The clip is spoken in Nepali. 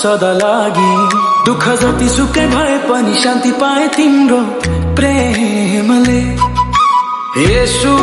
सदा लागि। दुःख जति सुकै भए पनि शान्ति पाए तिम्रो प्रेमले। येशू